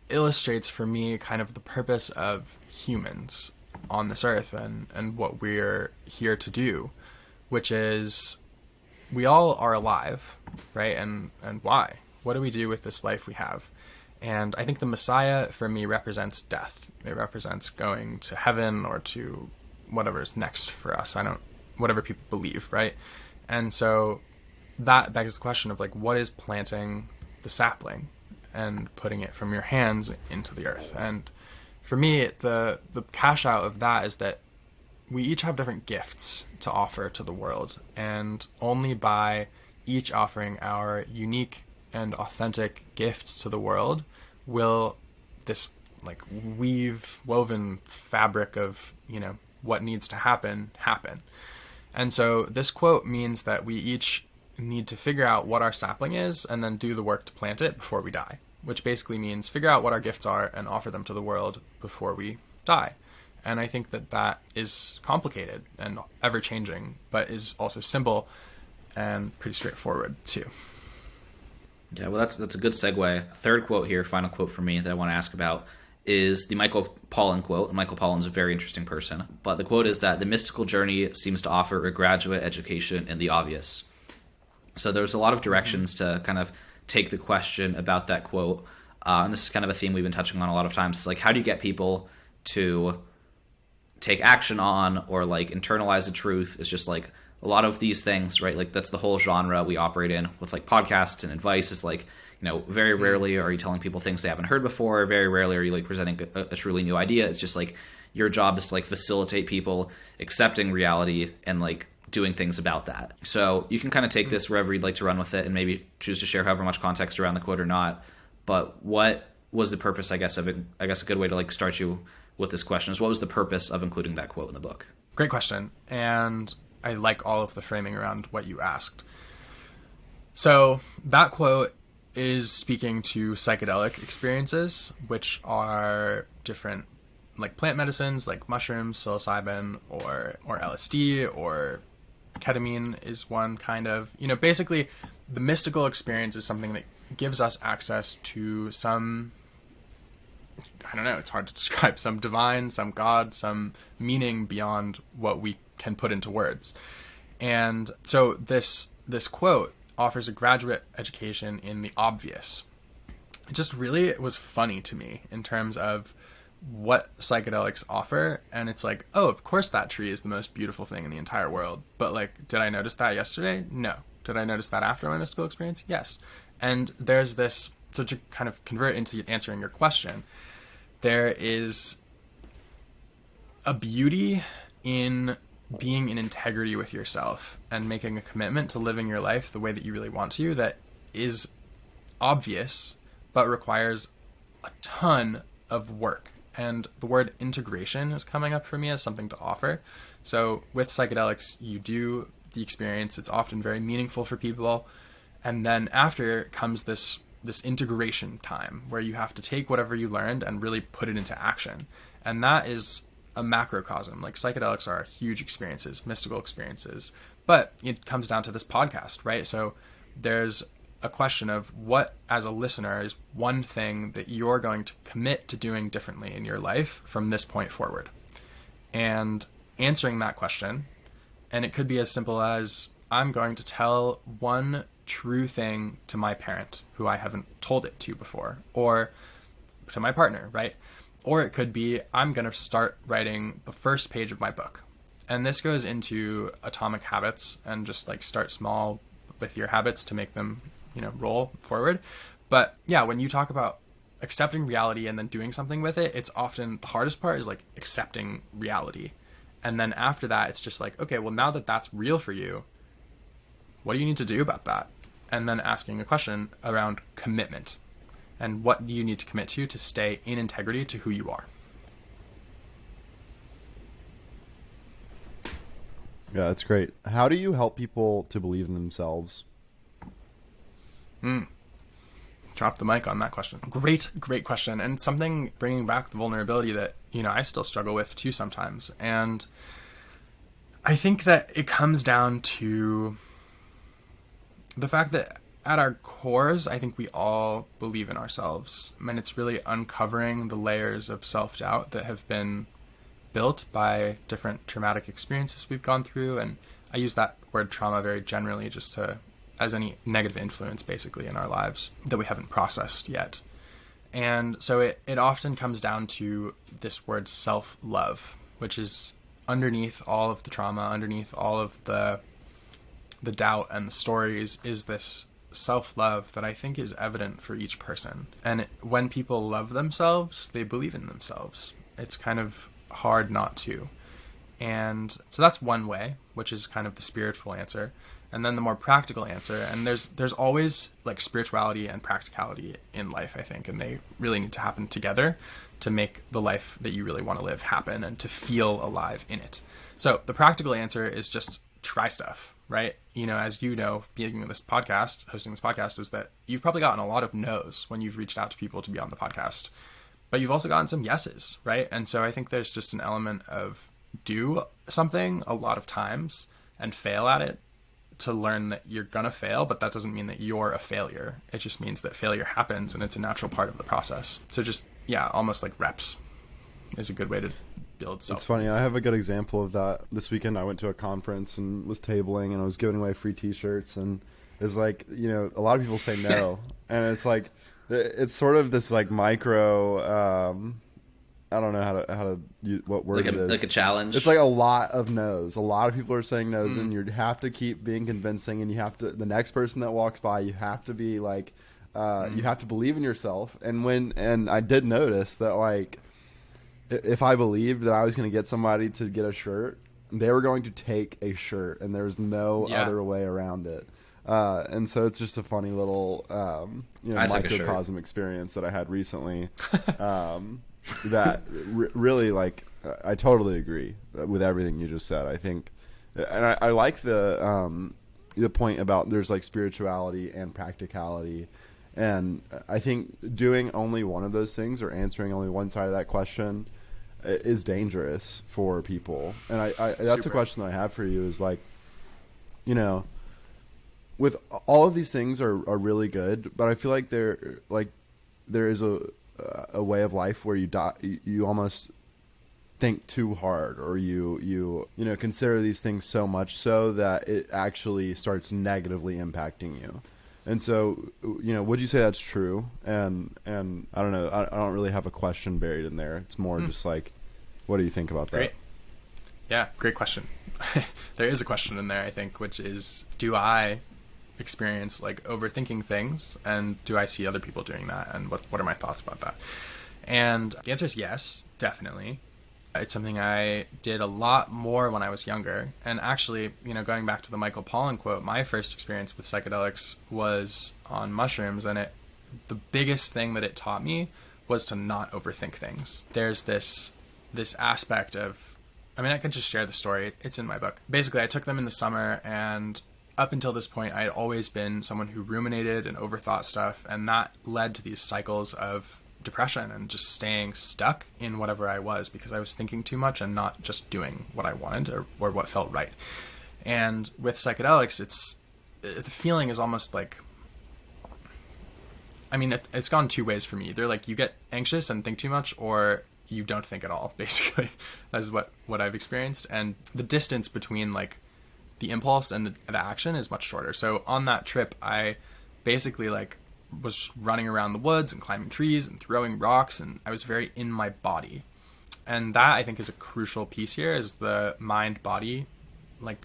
illustrates for me kind of the purpose of humans on this earth and what we're here to do, which is we all are alive, right? And why? What do we do with this life we have? And I think the Messiah for me represents death. It represents going to heaven or to whatever's next for us. Whatever people believe, right? And so that begs the question of like, what is planting the sapling and putting it from your hands into the earth? And for me, the cash out of that is that we each have different gifts to offer to the world, and only by each offering our unique and authentic gifts to the world will this like woven fabric of what needs to happen. And so this quote means that we each need to figure out what our sapling is and then do the work to plant it before we die, which basically means figure out what our gifts are and offer them to the world before we die. And I think that is complicated and ever-changing, but is also simple and pretty straightforward too. Yeah, well, that's a good segue. Third quote here, final quote for me that I want to ask about is the Michael Pollan quote. And Michael Pollan's a very interesting person. But the quote is that the mystical journey seems to offer a graduate education in the obvious. So there's a lot of directions to kind of take the question about that quote. And this is kind of a theme we've been touching on a lot of times. It's like, how do you get people to take action on or like internalize the truth? Is just like a lot of these things, right? Like that's the whole genre we operate in with like podcasts and advice is like, very rarely are you telling people things they haven't heard before. Very rarely are you like presenting a truly new idea. It's just like your job is to like facilitate people accepting reality and like doing things about that. So you can kind of take this wherever you'd like to run with it and maybe choose to share however much context around the quote or not. But what was the purpose, I guess, of it? I guess a good way to like start you with this question is, what was the purpose of including that quote in the book? Great question. And I like all of the framing around what you asked. So that quote is speaking to psychedelic experiences, which are different, like plant medicines, like mushrooms, psilocybin, or LSD, or ketamine is one kind of, basically the mystical experience is something that gives us access to some, I don't know, it's hard to describe, some divine, some God, some meaning beyond what we can put into words. And so this quote offers a graduate education in the obvious. It was funny to me in terms of what psychedelics offer. And it's like, oh, of course that tree is the most beautiful thing in the entire world. But like, did I notice that yesterday? No. Did I notice that after my mystical experience? Yes. And there's this, so to kind of convert into answering your question, there is a beauty in being in integrity with yourself and making a commitment to living your life the way that you really want to, that is obvious, but requires a ton of work. And the word integration is coming up for me as something to offer. So with psychedelics, you do the experience. It's often very meaningful for people. And then after comes this integration time where you have to take whatever you learned and really put it into action. And that is a macrocosm. Like psychedelics are huge experiences, mystical experiences, but it comes down to this podcast, right? So there's a question of what, as a listener, is one thing that you're going to commit to doing differently in your life from this point forward, and answering that question. And it could be as simple as, I'm going to tell one true thing to my parent who I haven't told it to before, or to my partner, right? Or it could be, I'm going to start writing the first page of my book. And this goes into atomic habits, and just like start small with your habits to make them, roll forward. But yeah, when you talk about accepting reality and then doing something with it, it's often the hardest part is like accepting reality. And then after that, it's just like, okay, well, now that that's real for you, what do you need to do about that? And then asking a question around commitment and what do you need to commit to stay in integrity to who you are. Yeah, that's great. How do you help people to believe in themselves? Drop the mic on that question. Great question. And something bringing back the vulnerability that, I still struggle with too sometimes. And I think that it comes down to the fact that at our cores, I think we all believe in ourselves. And it's really uncovering the layers of self-doubt that have been built by different traumatic experiences we've gone through. And I use that word trauma very generally just as any negative influence basically in our lives that we haven't processed yet. And so it often comes down to this word self-love, which is underneath all of the trauma, underneath all of the doubt and the stories, is this self-love that I think is evident for each person. And when people love themselves, they believe in themselves. It's kind of hard not to. And so that's one way, which is kind of the spiritual answer. And then the more practical answer, and there's always like spirituality and practicality in life, I think, and they really need to happen together to make the life that you really want to live happen and to feel alive in it. So the practical answer is just try stuff, right? As you know, being in this podcast, hosting this podcast, is that you've probably gotten a lot of no's when you've reached out to people to be on the podcast, but you've also gotten some yeses, right? And so I think there's just an element of do something a lot of times and fail at it to learn that you're gonna fail, but that doesn't mean that you're a failure. It just means that failure happens and it's a natural part of the process. So just, almost like reps is a good way to build self. It's funny, I have a good example of that. This weekend I went to a conference and was tabling and I was giving away free t-shirts, and it's like, a lot of people say no. And it's like, it's sort of this like micro, I don't know how to use what word it is. Like a challenge. It's like a lot of no's. A lot of people are saying no's, and you have to keep being convincing. And you have to, the next person that walks by, you have to be like, you have to believe in yourself. And I did notice that like, if I believed that I was going to get somebody to get a shirt, they were going to take a shirt, and there's no other way around it. And so it's just a funny little, microcosm experience that I had recently. That really, like, I totally agree with everything you just said. I think, and I like the point about there's like spirituality and practicality, and I think doing only one of those things or answering only one side of that question is dangerous for people. And I that's a question that I have for you is like, with all of these things are really good, but I feel like there is a way of life where you almost think too hard, or you consider these things so much so that it actually starts negatively impacting you. And so, would you say that's true? And I don't know, I don't really have a question buried in there. It's more just like, what do you think about that? Great. Yeah, great question. There is a question in there, I think, which is, do I experience like overthinking things, and do I see other people doing that, and what are my thoughts about that? And the answer is yes, definitely. It's something I did a lot more when I was younger. And actually, going back to the Michael Pollan quote, my first experience with psychedelics was on mushrooms, and the biggest thing that it taught me was to not overthink things. There's this aspect of, I can just share the story. It's in my book. Basically, I took them in the summer, and up until this point, I had always been someone who ruminated and overthought stuff, and that led to these cycles of depression and just staying stuck in whatever I was because I was thinking too much and not just doing what I wanted or what felt right. And with psychedelics, the feeling is almost like, it's gone two ways for me. They're like, you get anxious and think too much, or you don't think at all, basically. That's what I've experienced. And the distance between like the impulse and the action is much shorter. So on that trip, I basically like was just running around the woods and climbing trees and throwing rocks, and I was very in my body. And that, I think, is a crucial piece here, is the mind-body like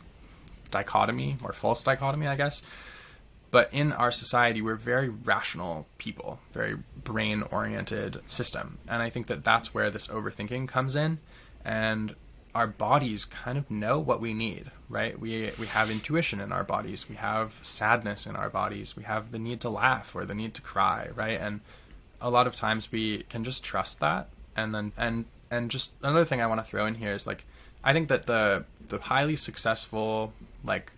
dichotomy, or false dichotomy, I guess. But in our society, we're very rational people, very brain-oriented system. And I think that that's where this overthinking comes in. And our bodies kind of know what we need, right? We have intuition in our bodies. We have sadness in our bodies. We have the need to laugh or the need to cry, right? And a lot of times we can just trust that. And then, and just another thing I want to throw in here is like, I think that the highly successful, like,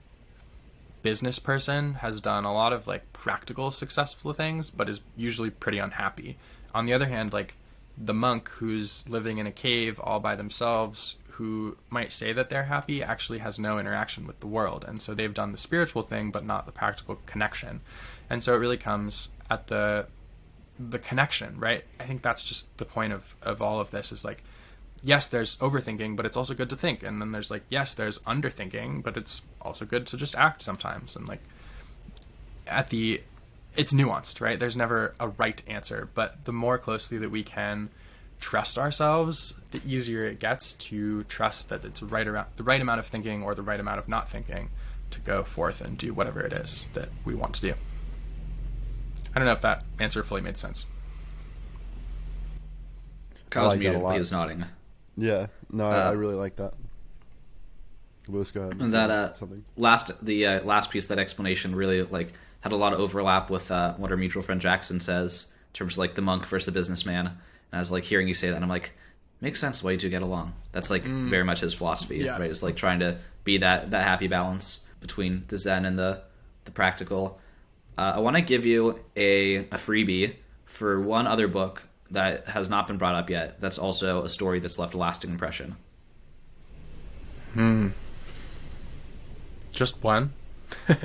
business person has done a lot of like practical successful things, but is usually pretty unhappy. On the other hand, like the monk who's living in a cave all by themselves, who might say that they're happy, actually has no interaction with the world. And so they've done the spiritual thing, but not the practical connection. And so it really comes at the connection, right? I think that's just the point of all of this is like, yes, there's overthinking, but it's also good to think. And then there's like, yes, there's underthinking, but it's also good to just act sometimes. And like it's nuanced, right? There's never a right answer, but the more closely that we can trust ourselves, the easier it gets to trust that it's the right amount of thinking or the right amount of not thinking to go forth and do whatever it is that we want to do. I don't know if that answer fully made sense. Kyle's like muted, but he was nodding. Yeah, no, I really like that. Lewis, go ahead. And that something. last piece of that explanation really like had a lot of overlap with what our mutual friend Jackson says in terms of like the monk versus the businessman. And I was like hearing you say that, and I'm like, makes sense why you two get along. That's like very much his philosophy, right? It's like trying to be that happy balance between the Zen and the practical. I want to give you a freebie for one other book that has not been brought up yet. That's also a story that's left a lasting impression. Just one? You're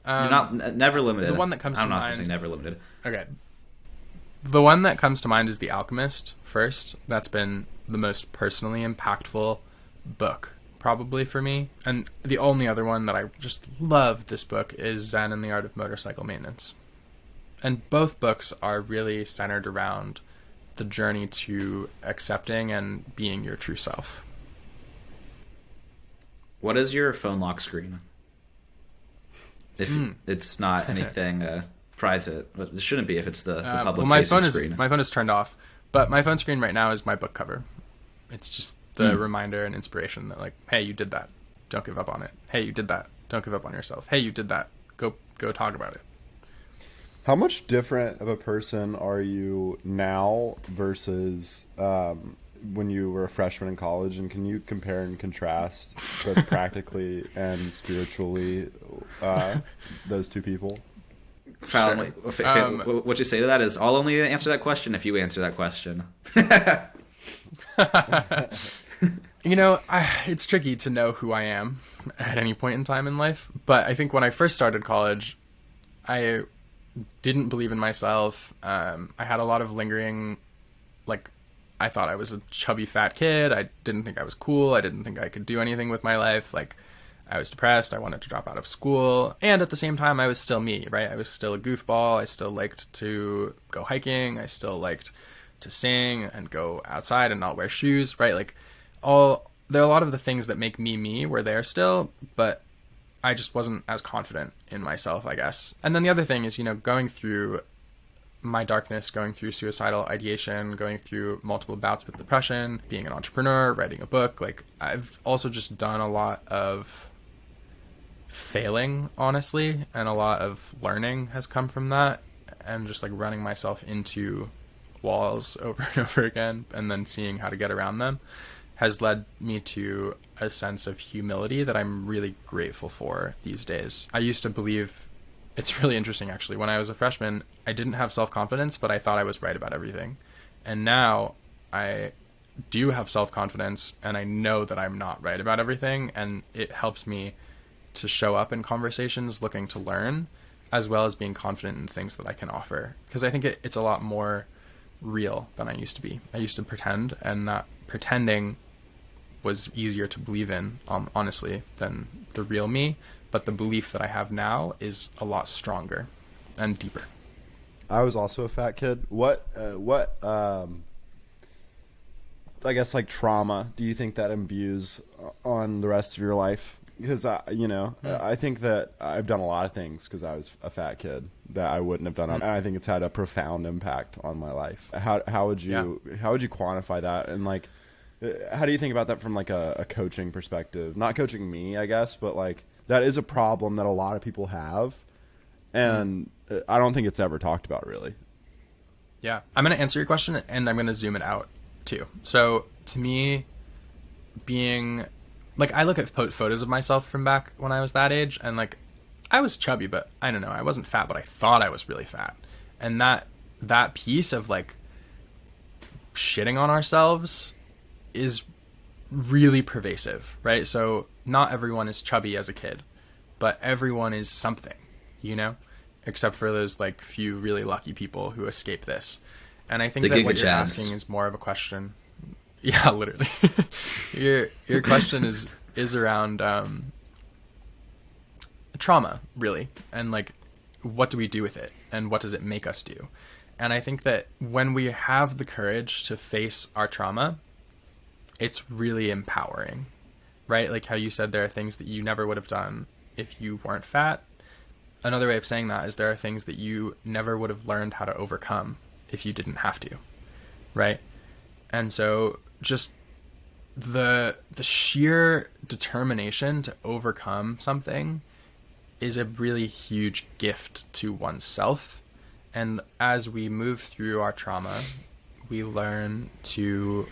not never limited. The one that comes to I'm not mind. saying never limited. Okay. The one that comes to mind is The Alchemist first. That's been the most personally impactful book, probably for me. And the only other one that I just love this book is Zen and the Art of Motorcycle Maintenance. And both books are really centered around the journey to accepting and being your true self. What is your phone lock screen? If it's not anything private, it shouldn't be if it's the public facing screen. My phone is turned off, but my phone screen right now is my book cover. It's just the reminder and inspiration that like, hey, you did that. Don't give up on it. Hey, you did that. Don't give up on yourself. Hey, you did that. Go talk about it. How much different of a person are you now versus when you were a freshman in college? And can you compare and contrast both practically and spiritually those two people? Sure. What you say to that is, I'll only answer that question if you answer that question. You know, it's tricky to know who I am at any point in time in life. But I think when I first started college, I didn't believe in myself. I had a lot of lingering, like, I thought I was a chubby fat kid. I didn't think I was cool. I didn't think I could do anything with my life. Like, I was depressed. I wanted to drop out of school. And at the same time, I was still me, right? I was still a goofball. I still liked to go hiking. I still liked to sing and go outside and not wear shoes, right? Like, there are a lot of the things that make me were there still, but I just wasn't as confident in myself, I guess. And then the other thing is, you know, going through my darkness, going through suicidal ideation, going through multiple bouts with depression, being an entrepreneur, writing a book, like I've also just done a lot of failing, honestly, and a lot of learning has come from that, and just like running myself into walls over and over again and then seeing how to get around them has led me to a sense of humility that I'm really grateful for these days. I used to believe, it's really interesting actually, when I was a freshman, I didn't have self-confidence, but I thought I was right about everything. And now I do have self-confidence and I know that I'm not right about everything, and it helps me to show up in conversations looking to learn, as well as being confident in things that I can offer. Because I think it's a lot more real than I used to be. I used to pretend, and that pretending was easier to believe in, honestly, than the real me. But the belief that I have now is a lot stronger and deeper. I was also a fat kid. What I guess like trauma do you think that imbues on the rest of your life because I think that I've done a lot of things because I was a fat kid that I wouldn't have done, and I think it's had a profound impact on my life. How would you quantify that, and like how do you think about that from like a coaching perspective? Not coaching me, I guess, but like that is a problem that a lot of people have, and I don't think it's ever talked about really. Yeah, I'm going to answer your question, and I'm going to zoom it out too. So to me, being like, I look at photos of myself from back when I was that age, and like I was chubby, but I don't know, I wasn't fat, but I thought I was really fat. And that piece of like shitting on ourselves is really pervasive, right? So not everyone is chubby as a kid, but everyone is something, you know, except for those like few really lucky people who escape this. And I think that what you're asking is more of a question. Yeah, literally. Your question is around trauma, really, and like what do we do with it, and what does it make us do? And I think that when we have the courage to face our trauma, it's really empowering, right? Like how you said, there are things that you never would have done if you weren't fat. Another way of saying that is there are things that you never would have learned how to overcome if you didn't have to, right? And so just the sheer determination to overcome something is a really huge gift to oneself. And as we move through our trauma, we learn to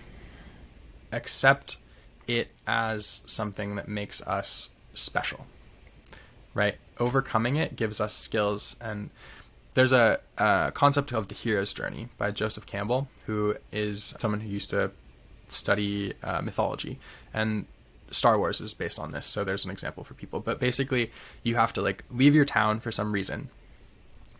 accept it as something that makes us special, right? Overcoming it gives us skills. And there's a concept of the hero's journey by Joseph Campbell, who is someone who used to study mythology, and Star Wars is based on this, so there's an example for people. But basically you have to like leave your town for some reason,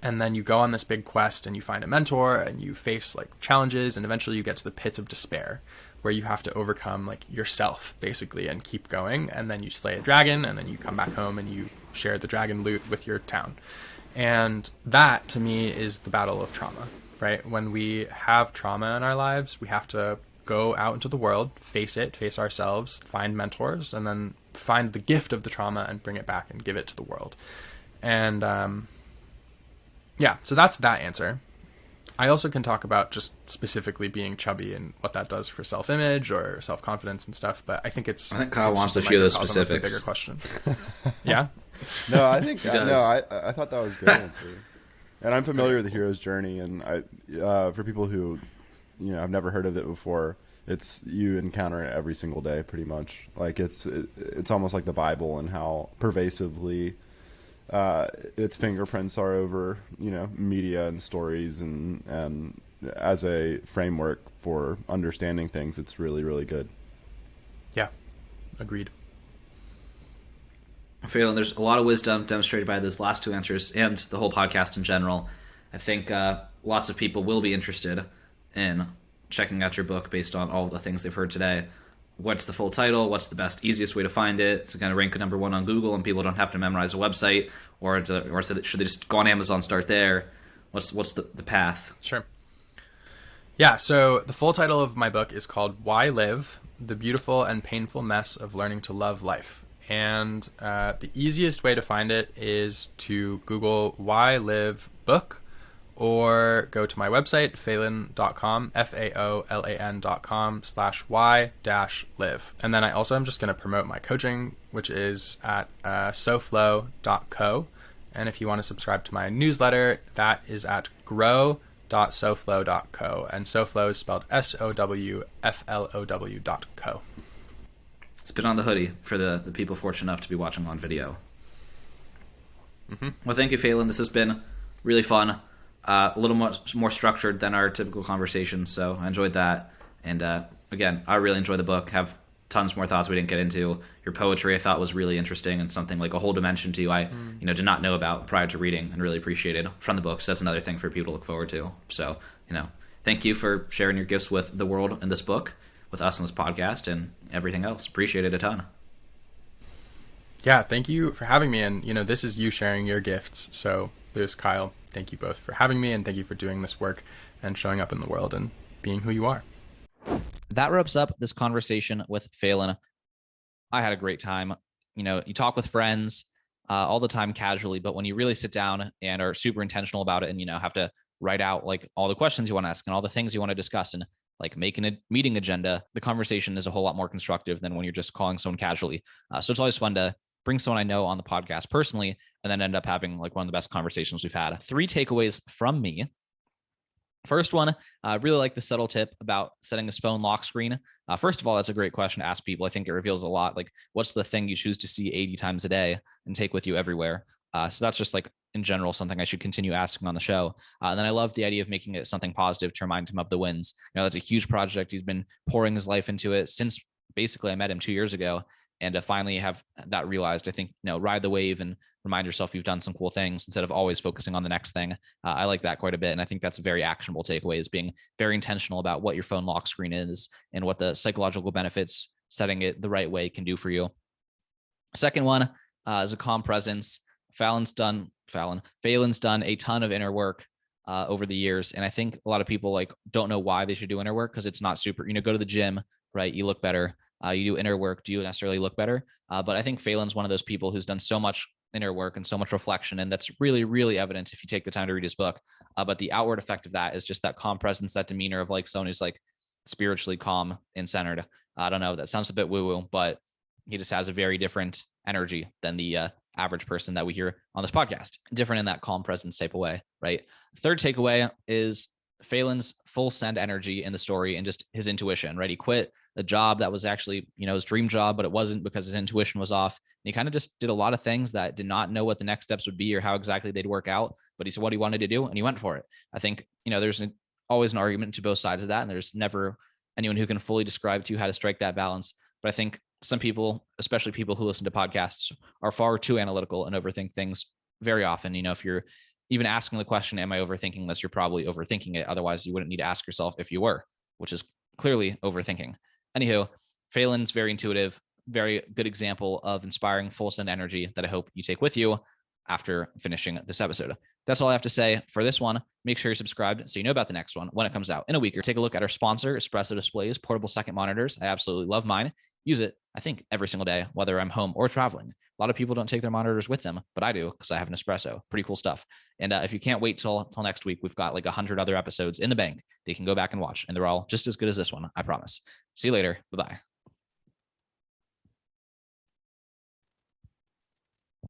and then you go on this big quest and you find a mentor and you face like challenges, and eventually you get to the pits of despair where you have to overcome like yourself basically and keep going, and then you slay a dragon, and then you come back home and you share the dragon loot with your town. And that to me is the battle of trauma, right? When we have trauma in our lives, we have to go out into the world, face ourselves, find mentors, and then find the gift of the trauma and bring it back and give it to the world. And so that's that answer. I also can talk about just specifically being chubby and what that does for self-image or self-confidence and stuff, but I think Kyle wants a few of those specifics. Bigger question. Yeah. No, I think I thought that was a good answer. And I'm familiar with the hero's journey, and for people who I've never heard of it before, it's you encounter it every single day pretty much. Like it's almost like the Bible, and how pervasively its fingerprints are over media and stories, and as a framework for understanding things, it's really, really good. Yeah, agreed. Faolan, there's a lot of wisdom demonstrated by those last two answers and the whole podcast in general. I think lots of people will be interested in checking out your book based on all the things they've heard today. What's the full title? What's the best, easiest way to find it? It's going to rank at number 1 on Google, and people don't have to memorize a website, or should they just go on Amazon, start there? What's the path? Sure. Yeah, so the full title of my book is called Why Live? The Beautiful and Painful Mess of Learning to Love Life. And the easiest way to find it is to Google Why Live book, or go to my website, faolan.com, faolan.com/y-live. And then I also am just going to promote my coaching, which is at soflow.co. And if you want to subscribe to my newsletter, that is at grow.soflow.co. And Soflow is spelled SOWFLOW.co. It's been on the hoodie for the people fortunate enough to be watching on video. Mm-hmm. Well, thank you, Faolan. This has been really fun. A little much more structured than our typical conversation, so I enjoyed that. And again, I really enjoyed the book. Have tons more thoughts we didn't get into. Your poetry I thought was really interesting, and something like a whole dimension to you I did not know about prior to reading, and really appreciated from the book. So that's another thing for people to look forward to. So thank you for sharing your gifts with the world in this book, with us on this podcast, and everything else. Appreciate it a ton. Yeah, thank you for having me. And this is you sharing your gifts. So there's Kyle. Thank you both for having me, and thank you for doing this work and showing up in the world and being who you are. That wraps up this conversation with Faolan. I had a great time. you talk with friends all the time casually, but when you really sit down and are super intentional about it and, have to write out like all the questions you want to ask and all the things you want to discuss and like making a meeting agenda, the conversation is a whole lot more constructive than when you're just calling someone casually. So it's always fun to bring someone I know on the podcast personally, and then end up having like one of the best conversations we've had. 3 takeaways from me. First one, I really like the subtle tip about setting this phone lock screen. First of all, that's a great question to ask people. I think it reveals a lot. Like, what's the thing you choose to see 80 times a day and take with you everywhere? So that's just like in general something I should continue asking on the show. And then I love the idea of making it something positive to remind him of the wins. That's a huge project. He's been pouring his life into it since basically I met him 2 years ago. And to finally have that realized, I think, ride the wave and remind yourself you've done some cool things instead of always focusing on the next thing. I like that quite a bit. And I think that's a very actionable takeaway, is being very intentional about what your phone lock screen is and what the psychological benefits setting it the right way can do for you. Second one is a calm presence. Faolan's done a ton of inner work over the years. And I think a lot of people like don't know why they should do inner work, because it's not super, go to the gym, right? You look better. You do inner work. Do you necessarily look better? But I think Faolan's one of those people who's done so much inner work and so much reflection. And that's really, really evident if you take the time to read his book. But the outward effect of that is just that calm presence, that demeanor of like someone who's like spiritually calm and centered. I don't know. That sounds a bit woo-woo, but he just has a very different energy than the average person that we hear on this podcast. Different in that calm presence type of way, right? Third takeaway is Faolan's full send energy in the story and just his intuition, right? He quit a job that was actually, his dream job, but it wasn't because his intuition was off. And he kind of just did a lot of things that did not know what the next steps would be or how exactly they'd work out, but he said what he wanted to do and he went for it. I think, there's always an argument to both sides of that. And there's never anyone who can fully describe to you how to strike that balance. But I think some people, especially people who listen to podcasts, are far too analytical and overthink things very often. If you're even asking the question, am I overthinking this? You're probably overthinking it. Otherwise, you wouldn't need to ask yourself if you were, which is clearly overthinking. Anywho, Faolan's very intuitive, very good example of inspiring full send energy that I hope you take with you after finishing this episode. That's all I have to say for this one. Make sure you're subscribed so you know about the next one when it comes out in a week. Or take a look at our sponsor, Espresso Displays, portable second monitors. I absolutely love mine. Use it, I think, every single day, whether I'm home or traveling. A lot of people don't take their monitors with them, but I do because I have an espresso. Pretty cool stuff. And if you can't wait till next week, we've got like 100 other episodes in the bank that you can go back and watch. And they're all just as good as this one, I promise. See you later. Bye-bye.